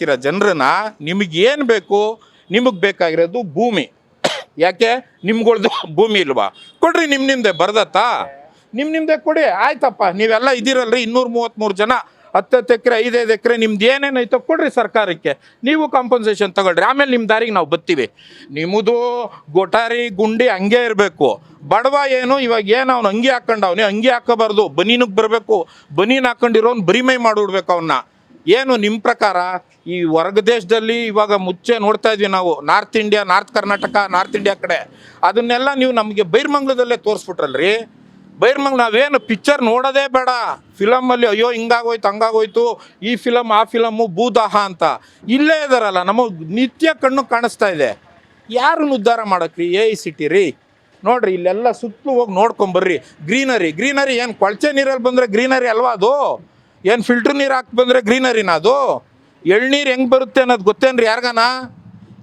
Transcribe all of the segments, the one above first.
ಜನರನ್ನ ನಿಮಗೇನು ಬೇಕು, ನಿಮಗೆ ಬೇಕಾಗಿರೋದು ಭೂಮಿ. ಯಾಕೆ ನಿಮ್ಗಳ್ದು ಭೂಮಿ ಇಲ್ವಾ? ಕೊಡ್ರಿ, ನಿಮ್ದೆ ಬರ್ದತ್ತಾ, ನಿಮ್ದೆ ಕೊಡಿ, ಆಯ್ತಪ್ಪ. ನೀವೆಲ್ಲ ಇದ್ದೀರಲ್ರಿ 233 ಜನ, 10 ಎಕರೆ 5 ಎಕರೆ ನಿಮ್ದು ಏನೇನೈತೋ ಕೊಡ್ರಿ ಸರ್ಕಾರಕ್ಕೆ, ನೀವು ಕಾಂಪನ್ಸೇಷನ್ ತಗೊಳ್ರಿ, ಆಮೇಲೆ ನಿಮ್ಮ ದಾರಿಗೆ ನಾವು ಬರ್ತೀವಿ. ನಿಮ್ಮದು ಗೊಟಾರಿ ಗುಂಡಿ ಹಂಗೆ ಇರಬೇಕು. ಬಡವ ಏನು ಇವಾಗ ಏನು ಅವ್ನು ಅಂಗಿ ಹಾಕೊಂಡವನೇ, ಅಂಗಿ ಹಾಕೋಬಾರ್ದು, ಬನೀನಿಗೆ ಬರಬೇಕು. ಬನೀನ್ ಹಾಕೊಂಡಿರೋನು ಬರಿಮೈ ಮಾಡಿಬಿಡ್ಬೇಕು ಅವನ್ನ. ಏನು ನಿಮ್ಮ ಪ್ರಕಾರ ಈ ಹೊರಗ ದೇಶದಲ್ಲಿ ಇವಾಗ ಮುಚ್ಚೆ ನೋಡ್ತಾ ಇದ್ವಿ ನಾವು, north India, north Karnataka, north India ಕಡೆ, ಅದನ್ನೆಲ್ಲ ನೀವು ನಮಗೆ ಬೈರ್ಮಂಗ್ಲದಲ್ಲೇ ತೋರಿಸ್ಬಿಟ್ರಲ್ರಿ. ಬೈರ್ಮಂಗ್ಲ ನಾವೇನು ಪಿಕ್ಚರ್ ನೋಡೋದೇ ಬೇಡ, ಫಿಲಮಲ್ಲಿ ಅಯ್ಯೋ ಹಿಂಗಾಗೋಯ್ತು ಹಂಗಾಗೋಯ್ತು, ಈ ಫಿಲಮ್ ಆ ಫಿಲಮು ಭೂದಾಹ ಅಂತ ಇಲ್ಲೇ ಇದಾರಲ್ಲ, ನಮಗೆ ನಿತ್ಯ ಕಣ್ಣು ಕಾಣಿಸ್ತಾ ಇದೆ. ಯಾರನ್ನು ಉದ್ಧಾರ ಮಾಡೋಕ್ರಿ? ಸಿಟಿ ರೀ ನೋಡ್ರಿ, ಇಲ್ಲೆಲ್ಲ ಸುತ್ತಲೂ ಹೋಗಿ ನೋಡ್ಕೊಂಬರ್ರಿ. ಗ್ರೀನರಿ ಏನು ಕೊಳಚೆ ನೀರಲ್ಲಿ ಬಂದರೆ ಗ್ರೀನರಿ ಅಲ್ವಾ ಅದು? ಏನು ಫಿಲ್ಟ್ರ್ ನೀರು ಹಾಕಿ ಬಂದರೆ ಗ್ರೀನರಿನ ಅದು? ಎಳ್ನೀರು ಹೆಂಗೆ ಬರುತ್ತೆ ಅನ್ನೋದು ಗೊತ್ತೇನ್ರಿ ಯಾರಿಗಾನ?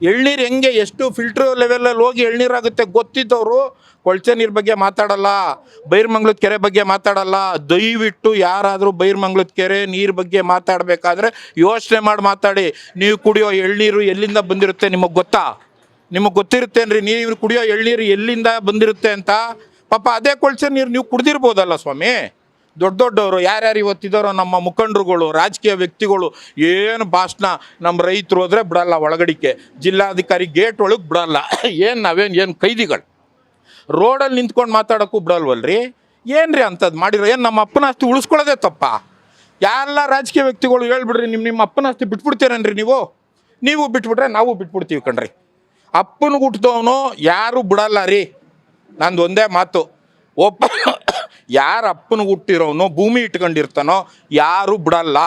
ಎಳ್ನೀರು ಹೆಂಗೆ ಎಷ್ಟು ಫಿಲ್ಟ್ರ್ ಲೆವೆಲಲ್ಲಿ ಹೋಗಿ ಎಳ್ನೀರಾಗುತ್ತೆ ಗೊತ್ತಿದ್ದವರು ಕೊಳಚೆ ನೀರು ಬಗ್ಗೆ ಮಾತಾಡಲ್ಲ, ಬೈರ್ಮಂಗ್ಲದ ಕೆರೆ ಬಗ್ಗೆ ಮಾತಾಡಲ್ಲ. ದಯವಿಟ್ಟು ಯಾರಾದರೂ ಬೈರ್ಮಂಗ್ಲದ ಕೆರೆ ನೀರು ಬಗ್ಗೆ ಮಾತಾಡಬೇಕಾದ್ರೆ ಯೋಚನೆ ಮಾಡಿ ಮಾತಾಡಿ. ನೀವು ಕುಡಿಯೋ ಎಳ್ನೀರು ಎಲ್ಲಿಂದ ಬಂದಿರುತ್ತೆ ನಿಮಗೆ ಗೊತ್ತಾ? ನಿಮಗೆ ಗೊತ್ತಿರುತ್ತೇನ್ರಿ ನೀವು ಕುಡಿಯೋ ಎಳ್ನೀರು ಎಲ್ಲಿಂದ ಬಂದಿರುತ್ತೆ ಅಂತ? ಪಾಪ ಅದೇ ಕೊಳಚೆ ನೀರು ನೀವು ಕುಡ್ದಿರ್ಬೋದಲ್ಲ ಸ್ವಾಮಿ. ದೊಡ್ಡವರು ಯಾರ್ಯಾರು ಇವತ್ತಿದ್ದಾರೋ ನಮ್ಮ ಮುಖಂಡರುಗಳು, ರಾಜಕೀಯ ವ್ಯಕ್ತಿಗಳು, ಏನು ಭಾಷಣ, ನಮ್ಮ ರೈತರು ಹೋದರೆ ಬಿಡಲ್ಲ ಒಳಗಡಿಕೆ, ಜಿಲ್ಲಾಧಿಕಾರಿ ಗೇಟ್ ಒಳಗೆ ಬಿಡಲ್ಲ. ಏನು ಕೈದಿಗಳು ರೋಡಲ್ಲಿ ನಿಂತ್ಕೊಂಡು ಮಾತಾಡೋಕ್ಕೂ ಬಿಡಲ್ವಲ್ರಿ? ಏನ್ರಿ ಅಂಥದ್ದು ಮಾಡಿರೋ? ಏನು ನಮ್ಮ ಅಪ್ಪನ ಆಸ್ತಿ ಉಳಿಸ್ಕೊಳ್ಳೋದೇ ತಪ್ಪ? ಎಲ್ಲ ರಾಜಕೀಯ ವ್ಯಕ್ತಿಗಳು ಹೇಳ್ಬಿಡ್ರಿ, ನಿಮ್ಮ ಅಪ್ಪನ ಆಸ್ತಿ ಬಿಟ್ಬಿಡ್ತೀರೇನ್ರಿ ನೀವು ಬಿಟ್ಬಿಟ್ರೆ ನಾವು ಬಿಟ್ಬಿಡ್ತೀವಿ ಕಣ್ರಿ. ಅಪ್ಪನಿಗೆ ಹುಟ್ಟಿದವನು ಯಾರು ಬಿಡಲ್ಲ ರೀ. ನಂದು ಒಂದೇ ಮಾತು, ಯಾರು ಅಪ್ಪನಿಗೆ ಹುಟ್ಟಿರೋನು ಭೂಮಿ ಇಟ್ಕೊಂಡಿರ್ತಾನೋ ಯಾರು ಬಿಡಲ್ಲ.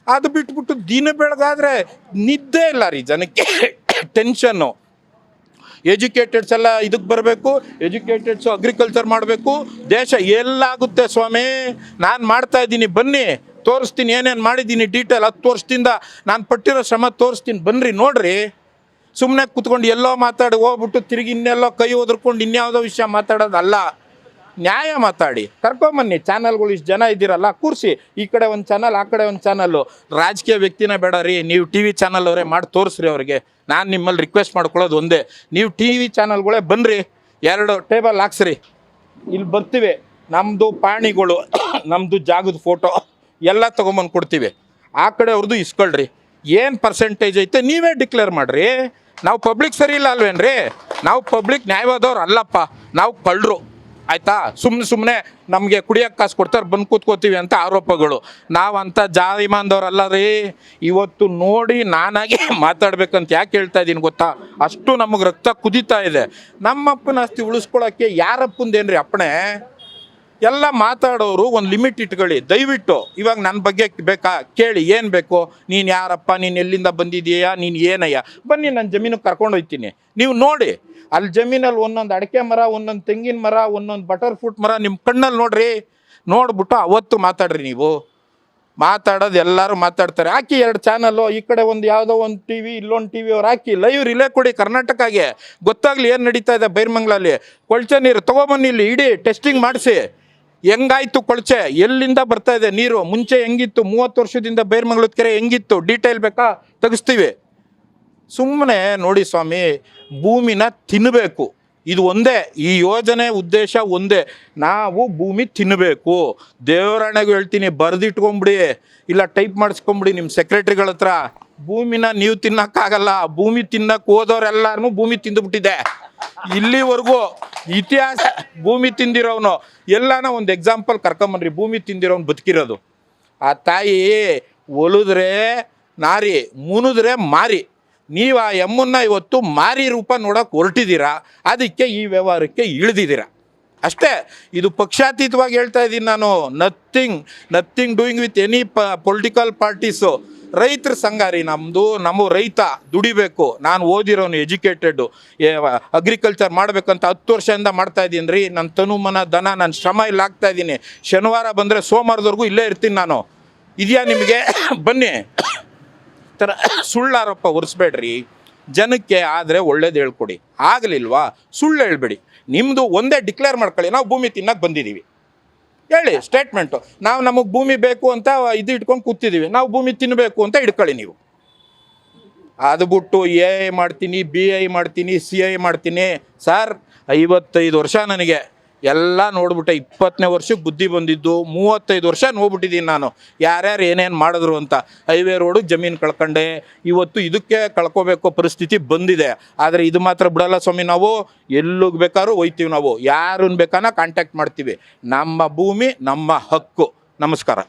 ಅದು ಬಿಟ್ಬಿಟ್ಟು ದಿನ ಬೆಳಗಾದ್ರೆ ನಿದ್ದೆ ಇಲ್ಲ ರೀ ಜನಕ್ಕೆ, ಟೆನ್ಷನ್ನು. ಎಜುಕೇಟೆಡ್ಸ್ ಎಲ್ಲ ಇದಕ್ಕೆ ಬರಬೇಕು, ಎಜುಕೇಟೆಡ್ಸು ಅಗ್ರಿಕಲ್ಚರ್ ಮಾಡಬೇಕು. ದೇಶ ಎಲ್ಲಾಗುತ್ತೆ ಸ್ವಾಮಿ. ನಾನು ಮಾಡ್ತಾ ಇದ್ದೀನಿ, ಬನ್ನಿ ತೋರಿಸ್ತೀನಿ ಏನೇನು ಮಾಡಿದ್ದೀನಿ ಡೀಟೇಲ್. 10 ವರ್ಷದಿಂದ ನಾನು ಪಟ್ಟಿರೋ ಶ್ರಮ ತೋರಿಸ್ತೀನಿ, ಬನ್ನಿರಿ ನೋಡ್ರಿ. ಸುಮ್ಮನೆ ಕೂತ್ಕೊಂಡು ಎಲ್ಲೋ ಮಾತಾಡಿ ಹೋಗ್ಬಿಟ್ಟು ತಿರುಗಿ ಇನ್ನೆಲ್ಲೋ ಕೈ ಒದರ್ಕೊಂಡು ಇನ್ಯಾವುದೋ ವಿಷಯ ಮಾತಾಡೋದಲ್ಲ. ನ್ಯಾಯ ಮಾತಾಡಿ, ಕರ್ಕೊಂಬನ್ನಿ. ಚಾನಲ್ಗಳು ಇಷ್ಟು ಜನ ಇದ್ದೀರಲ್ಲ, ಕೂರಿಸಿ. ಈ ಕಡೆ ಒಂದು ಚಾನಲ್, ಆ ಕಡೆ ಒಂದು ಚಾನಲ್ಲು. ರಾಜಕೀಯ ವ್ಯಕ್ತಿನೇ ಬೇಡ ರೀ, ನೀವು TV ಚಾನಲ್ ಅವರೇ ಮಾಡಿ ತೋರಿಸ್ರಿ ಅವ್ರಿಗೆ. ನಾನು ನಿಮ್ಮಲ್ಲಿ ರಿಕ್ವೆಸ್ಟ್ ಮಾಡ್ಕೊಳ್ಳೋದು ಒಂದೇ, ನೀವು TV ಚಾನಲ್ಗಳೇ ಬನ್ನಿರಿ, 2 ಟೇಬಲ್ ಹಾಕ್ಸ್ರಿ, ಇಲ್ಲಿ ಬರ್ತೀವಿ. ನಮ್ಮದು ಪಾಣಿಗಳು, ನಮ್ಮದು ಜಾಗದ ಫೋಟೋ ಎಲ್ಲ ತೊಗೊಂಬಂದು ಕೊಡ್ತೀವಿ. ಆ ಕಡೆ ಅವ್ರದ್ದು ಇಸ್ಕೊಳ್ರಿ. ಏನು ಪರ್ಸೆಂಟೇಜ್ ಐತೆ ನೀವೇ ಡಿಕ್ಲೇರ್ ಮಾಡಿರಿ. ನಾವು ಪಬ್ಲಿಕ್ ಸರಿ ಇಲ್ಲ ಅಲ್ವೇನ್ರಿ? ನಾವು ಪಬ್ಲಿಕ್ ನ್ಯಾಯವಾದವ್ರು ಅಲ್ಲಪ್ಪ, ನಾವು ಕಳ್ಳರು. ಆಯಿತಾ? ಸುಮ್ಮನೆ ನಮಗೆ ಕುಡಿಯೋಕ್ಕೆ ಕಾಸು ಕೊಡ್ತಾರೆ, ಬಂದು ಕೂತ್ಕೋತೀವಿ ಅಂತ ಆರೋಪಗಳು. ನಾವು ಅಂಥ ಜಾರಿಮಾನ್ದವ್ರಲ್ಲ ರೀ. ಇವತ್ತು ನೋಡಿ ನಾನಾಗೆ ಮಾತಾಡ್ಬೇಕಂತ ಯಾಕೆ ಹೇಳ್ತಾ ಇದ್ದೀನಿ ಗೊತ್ತಾ? ಅಷ್ಟು ನಮಗೆ ರಕ್ತ ಕುದೀತಾ ಇದೆ. ನಮ್ಮಪ್ಪನ ಆಸ್ತಿ ಉಳಿಸ್ಕೊಳ್ಳೋಕ್ಕೆ ಯಾರಪ್ಪಂದೇನ್ರಿ ಅಪ್ಪಣೆ? ಎಲ್ಲ ಮಾತಾಡೋರು ಒಂದು ಲಿಮಿಟ್ ಇಟ್ಕೊಳ್ಳಿ ದಯವಿಟ್ಟು. ಇವಾಗ ನನ್ನ ಬಗ್ಗೆ ಬೇಕಾ ಕೇಳಿ, ಏನು ಬೇಕು, ನೀನು ಯಾರಪ್ಪ, ನೀನು ಎಲ್ಲಿಂದ ಬಂದಿದೆಯಾ, ನೀನು ಏನಯ್ಯ, ಬನ್ನಿ ನನ್ನ ಜಮೀನಿಗೆ ಕರ್ಕೊಂಡು ಹೋಗ್ತೀನಿ. ನೀವು ನೋಡಿ, ಅಲ್ಲಿ ಜಮೀನಲ್ಲಿ ಒಂದೊಂದು ಅಡಿಕೆ ಮರ, ಒಂದೊಂದು ತೆಂಗಿನ ಮರ, ಒಂದೊಂದು ಬಟರ್ ಫ್ರೂಟ್ ಮರ ನಿಮ್ಮ ಕಣ್ಣಲ್ಲಿ ನೋಡ್ರಿ. ನೋಡ್ಬಿಟ್ಟು ಅವತ್ತು ಮಾತಾಡ್ರಿ. ನೀವು ಮಾತಾಡೋದು ಎಲ್ಲರೂ ಮಾತಾಡ್ತಾರೆ. ಹಾಕಿ 2 ಚಾನಲ್ಲು, ಈ ಕಡೆ ಒಂದು ಯಾವುದೋ ಒಂದು TV, ಇಲ್ಲೊಂದು TV ಅವ್ರು ಹಾಕಿ ಲೈವ್ ರಿಲೇ ಕೊಡಿ ಕರ್ನಾಟಕಗೆ, ಗೊತ್ತಾಗಲಿ ಏನು ನಡೀತಾ ಇದೆ ಬೈರ್ಮಂಗ್ಲಲ್ಲಿ. ಕೊಳಚೆ ನೀರು ತೊಗೊಬನ್ನಿ, ಇಲ್ಲಿ ಇಡೀ ಟೆಸ್ಟಿಂಗ್ ಮಾಡಿಸಿ. ಹೆಂಗಾಯ್ತು ಕೊಳಚೆ, ಎಲ್ಲಿಂದ ಬರ್ತಾ ಇದೆ ನೀರು, ಮುಂಚೆ ಹೆಂಗಿತ್ತು, 30 ವರ್ಷದಿಂದ ಬೈರ್ಮಂಗ್ಲದ ಕೆರೆ ಹೆಂಗಿತ್ತು, ಡೀಟೇಲ್ ಬೇಕಾ ತೆಗಿಸ್ತೀವಿ. ಸುಮ್ಮನೆ ನೋಡಿ ಸ್ವಾಮಿ, ಭೂಮಿನ ತಿನ್ನಬೇಕು. ಇದು ಒಂದೇ, ಈ ಯೋಜನೆ ಉದ್ದೇಶ ಒಂದೇ, ನಾವು ಭೂಮಿ ತಿನ್ನಬೇಕು. ದೇವರಾಣೆಗೂ ಹೇಳ್ತೀನಿ, ಬರೆದಿಟ್ಕೊಂಬಿಡಿ, ಇಲ್ಲ ಟೈಪ್ ಮಾಡಿಸ್ಕೊಂಬಿಡಿ ನಿಮ್ಮ ಸೆಕ್ರೆಟ್ರಿಗಳ ಹತ್ರ. ಭೂಮಿನ ನೀವು ತಿನ್ನೋಕ್ಕಾಗಲ್ಲ. ಭೂಮಿ ತಿನ್ನಕ್ಕೆ ಹೋದವ್ರೆಲ್ಲರೂ ಭೂಮಿ ತಿಂದುಬಿಟ್ಟಿದೆ. ಇಲ್ಲಿವರೆಗೂ ಇತಿಹಾಸ ಭೂಮಿ ತಿಂದಿರೋನು ಎಲ್ಲಾನ ಒಂದು ಎಕ್ಸಾಂಪಲ್ ಕರ್ಕೊಂಬನ್ರಿ. ಭೂಮಿ ತಿಂದಿರೋನು ಬದುಕಿರೋದು. ಆ ತಾಯಿ ಒಲಿದ್ರೆ ನಾರಿ, ಮುನಿದ್ರೆ ಮಾರಿ. ನೀವು ಆ ಎಮ್ಮನ್ನ ಇವತ್ತು ಮಾರಿ ರೂಪ ನೋಡೋಕೆ ಹೊರಟಿದ್ದೀರಾ, ಅದಕ್ಕೆ ಈ ವ್ಯವಹಾರಕ್ಕೆ ಇಳಿದಿದ್ದೀರಾ ಅಷ್ಟೇ. ಇದು ಪಕ್ಷಾತೀತವಾಗಿ ಹೇಳ್ತಾ ಇದ್ದೀನಿ ನಾನು. Nothing doing with any political parties. ರೈತರ ಸಂಘ ರೀ ನಮ್ಮದು. ನಮ್ಮ ರೈತ ದುಡಿಬೇಕು. ನಾನು ಓದಿರೋನು, ಎಜುಕೇಟೆಡ್ಡು, ಅಗ್ರಿಕಲ್ಚರ್ ಮಾಡಬೇಕಂತ 10 ವರ್ಷದಿಂದ ಮಾಡ್ತಾಯಿದ್ದೀನಿ ರೀ. ನನ್ನ ತನು ಮನ ಧನ, ನನ್ನ ಶ್ರಮ ಇಲ್ಲಿ ಹಾಕ್ತಾಯಿದ್ದೀನಿ. ಶನಿವಾರ ಬಂದರೆ ಸೋಮವಾರದವರೆಗೂ ಇಲ್ಲೇ ಇರ್ತೀನಿ ನಾನು. ಇದೆಯಾ ನಿಮಗೆ? ಬನ್ನಿ. ಥರ ಸುಳ್ಳು ಆರೋಪ ಹೊರಿಸ್ಬೇಡ್ರಿ ಜನಕ್ಕೆ. ಆದರೆ ಒಳ್ಳೇದು ಹೇಳ್ಕೊಡಿ. ಆಗಲಿಲ್ವಾ ಸುಳ್ಳು ಹೇಳ್ಬೇಡಿ. ನಿಮ್ಮದು ಒಂದೇ ಡಿಕ್ಲೇರ್ ಮಾಡ್ಕೊಳ್ಳಿ, ನಾವು ಭೂಮಿ ತಿನ್ನಕ್ಕೆ ಬಂದಿದ್ದೀವಿ. ಹೇಳಿ ಸ್ಟೇಟ್ಮೆಂಟು. ನಾವು ನಮಗೆ ಭೂಮಿ ಬೇಕು ಅಂತ ಇದು ಇಟ್ಕೊಂಡು ಕೂತಿದ್ದೀವಿ, ನಾವು ಭೂಮಿ ತಿನ್ನಬೇಕು ಅಂತ ಇಟ್ಕೊಳ್ಳಿ ನೀವು. ಅದು ಬಿಟ್ಟು ಎ ಮಾಡ್ತೀನಿ, BI ಮಾಡ್ತೀನಿ, CI ಮಾಡ್ತೀನಿ. ಸರ್ 55 ವರ್ಷ ನನಗೆ ಎಲ್ಲ ನೋಡ್ಬಿಟ್ಟೆ. 20ನೇ ವರ್ಷಕ್ಕೆ ಬುದ್ಧಿ ಬಂದಿದ್ದು, 35 ವರ್ಷ ನೋಡ್ಬಿಟ್ಟಿದ್ದೀನಿ ನಾನು ಯಾರ್ಯಾರು ಏನೇನು ಮಾಡಿದ್ರು ಅಂತ. ಹೈವೇ ರೋಡು ಜಮೀನು ಕಳ್ಕೊಂಡೆ, ಇವತ್ತು ಇದಕ್ಕೆ ಕಳ್ಕೊಬೇಕು ಪರಿಸ್ಥಿತಿ ಬಂದಿದೆ. ಆದರೆ ಇದು ಮಾತ್ರ ಬಿಡಲ್ಲ ಸ್ವಾಮಿ, ನಾವು ಎಲ್ಲಿಗೆ ಬೇಕಾದ್ರೂ ಹೋಯ್ತೀವಿ, ನಾವು ಯಾರನ್ನ ಬೇಕಾನ ಕಾಂಟ್ಯಾಕ್ಟ್ ಮಾಡ್ತೀವಿ. ನಮ್ಮ ಭೂಮಿ ನಮ್ಮ ಹಕ್ಕು. ನಮಸ್ಕಾರ.